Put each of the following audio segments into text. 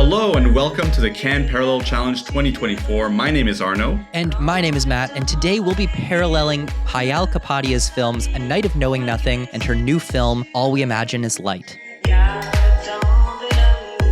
Hello and welcome to the Cannes Parallel Challenge 2024. My name is Arno. And my name is Matt, and today we'll be paralleling Payal Kapadia's films A Night of Knowing Nothing and her new film, All We Imagine Is Light.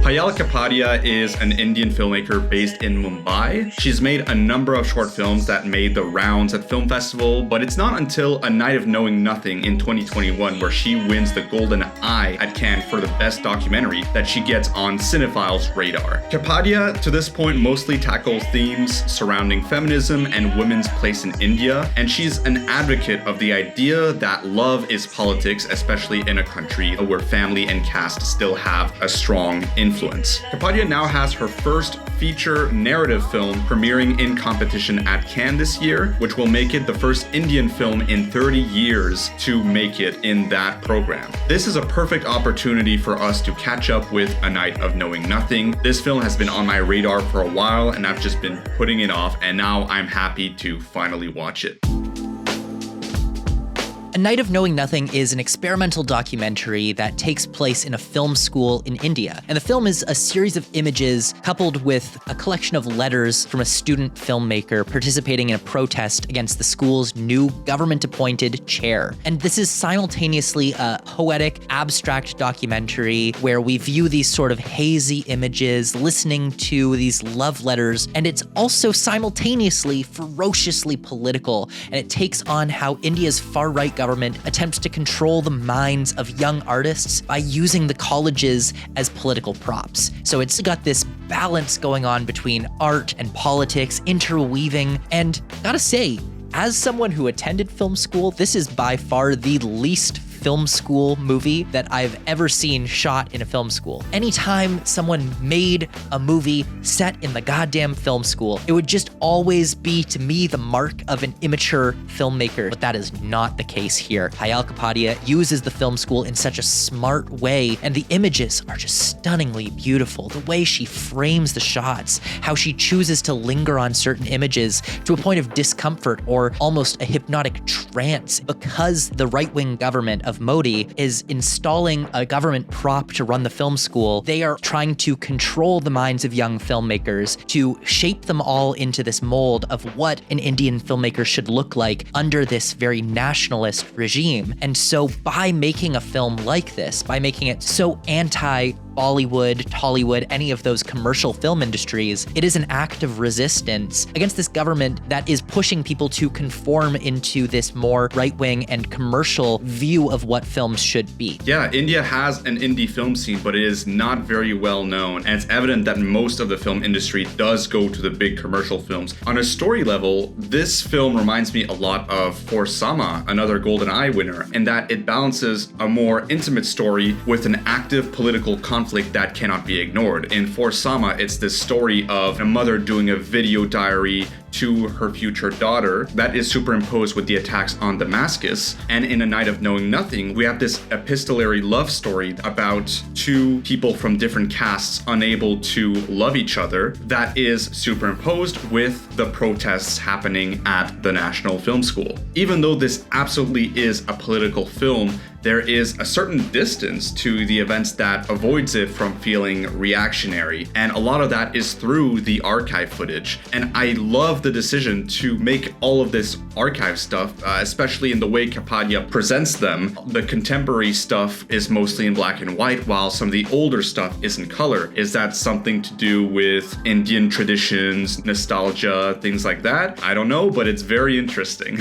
Payal Kapadia is an Indian filmmaker based in Mumbai. She's made a number of short films that made the rounds at film festival, but it's not until A Night of Knowing Nothing in 2021 where she wins the Golden Eye at Cannes for the best documentary that she gets on cinephiles' radar. Kapadia, to this point, mostly tackles themes surrounding feminism and women's place in India, and she's an advocate of the idea that love is politics, especially in a country where family and caste still have a strong influence. Kapadia now has her first feature narrative film premiering in competition at Cannes this year, which will make it the first Indian film in 30 years to make it in that program. This is a perfect opportunity for us to catch up with A Night of Knowing Nothing. This film has been on my radar for a while and I've just been putting it off, and now I'm happy to finally watch it. A Night of Knowing Nothing is an experimental documentary that takes place in a film school in India. And the film is a series of images coupled with a collection of letters from a student filmmaker participating in a protest against the school's new government-appointed chair. And this is simultaneously a poetic, abstract documentary where we view these sort of hazy images, listening to these love letters, and it's also simultaneously ferociously political, and it takes on how India's far-right government attempts to control the minds of young artists by using the colleges as political props. So it's got this balance going on between art and politics, interweaving, and gotta say, as someone who attended film school, this is by far the least film school movie that I've ever seen shot in a film school. Anytime someone made a movie set in the goddamn film school, it would just always be, to me, the mark of an immature filmmaker. But that is not the case here. Payal Kapadia uses the film school in such a smart way, and the images are just stunningly beautiful. The way she frames the shots, how she chooses to linger on certain images to a point of discomfort or almost a hypnotic trance, because the right-wing government of Modi is installing a government prop to run the film school. They are trying to control the minds of young filmmakers, to shape them all into this mold of what an Indian filmmaker should look like under this very nationalist regime. And so by making a film like this, by making it so anti-Bollywood, Tollywood, any of those commercial film industries, it is an act of resistance against this government that is pushing people to conform into this more right-wing and commercial view of what films should be. Yeah, India has an indie film scene, but it is not very well known, and it's evident that most of the film industry does go to the big commercial films. On a story level, this film reminds me a lot of For Sama, another Golden Eye winner, in that it balances a more intimate story with an active political conflict that cannot be ignored. In For Sama, it's this story of a mother doing a video diary to her future daughter that is superimposed with the attacks on Damascus. And in A Night of Knowing Nothing, we have this epistolary love story about two people from different castes unable to love each other that is superimposed with the protests happening at the National Film School. Even though this absolutely is a political film, there is a certain distance to the events that avoids it from feeling reactionary. And a lot of that is through the archive footage. And I love the decision to make all of this archive stuff, especially in the way Kapadia presents them. The contemporary stuff is mostly in black and white, while some of the older stuff is in color. Is that something to do with Indian traditions, nostalgia, things like that? I don't know, but it's very interesting.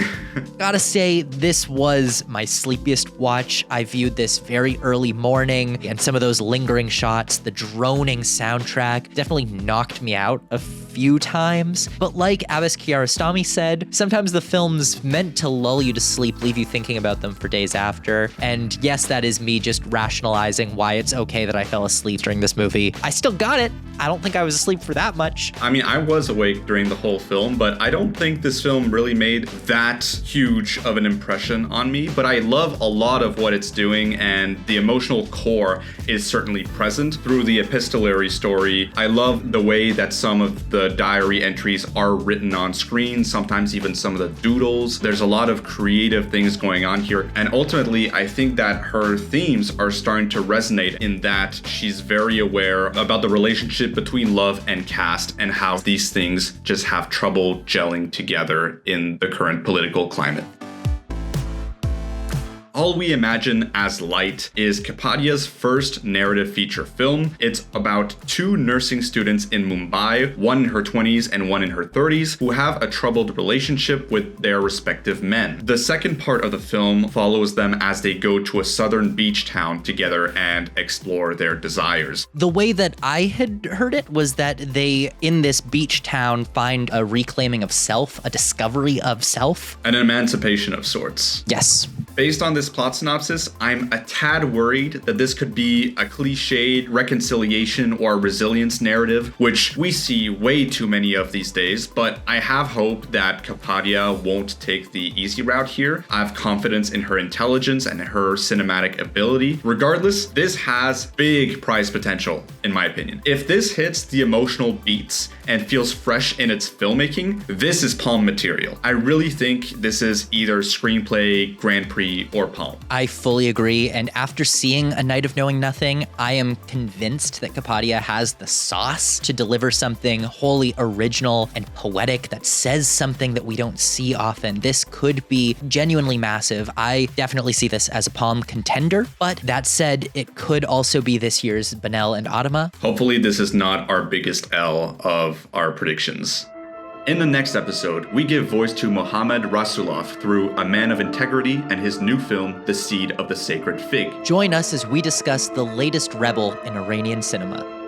Gotta say, this was my sleepiest watch. I viewed this very early morning, and some of those lingering shots, the droning soundtrack definitely knocked me out a few times. But like Abbas Kiarostami said, sometimes the film's meant to lull you to sleep, leave you thinking about them for days after. And yes, that is me just rationalizing why it's okay that I fell asleep during this movie. I still got it. I don't think I was asleep for that much. I mean, I was awake during the whole film, but I don't think this film really made that huge of an impression on me. But I love a lot of what it's doing, and the emotional core is certainly present through the epistolary story. I love the way that some of the diary entries are written on screen, sometimes even some of the doodles. There's a lot of creative things going on here. And ultimately, I think that her themes are starting to resonate in that she's very aware about the relationship between love and caste and how these things just have trouble gelling together in the current political climate. All We Imagine as Light is Kapadia's first narrative feature film. It's about two nursing students in Mumbai, one in her 20s and one in her 30s, who have a troubled relationship with their respective men. The second part of the film follows them as they go to a southern beach town together and explore their desires. The way that I had heard it was that they, in this beach town, find a reclaiming of self, a discovery of self. An emancipation of sorts. Yes. Based on this plot synopsis, I'm a tad worried that this could be a cliched reconciliation or resilience narrative, which we see way too many of these days, but I have hope that Kapadia won't take the easy route here. I have confidence in her intelligence and her cinematic ability. Regardless, this has big prize potential, in my opinion. If this hits the emotional beats and feels fresh in its filmmaking, this is Palme material. I really think this is either screenplay, Grand Prix, or Palme. I fully agree, and after seeing A Night of Knowing Nothing, I am convinced that Kapadia has the sauce to deliver something wholly original and poetic that says something that we don't see often. This could be genuinely massive. I definitely see this as a Palme contender, but that said, it could also be this year's Benel and Adama. Hopefully this is not our biggest L of our predictions. In the next episode, we give voice to Mohammad Rasulov through A Man of Integrity and his new film, The Seed of the Sacred Fig. Join us as we discuss the latest rebel in Iranian cinema.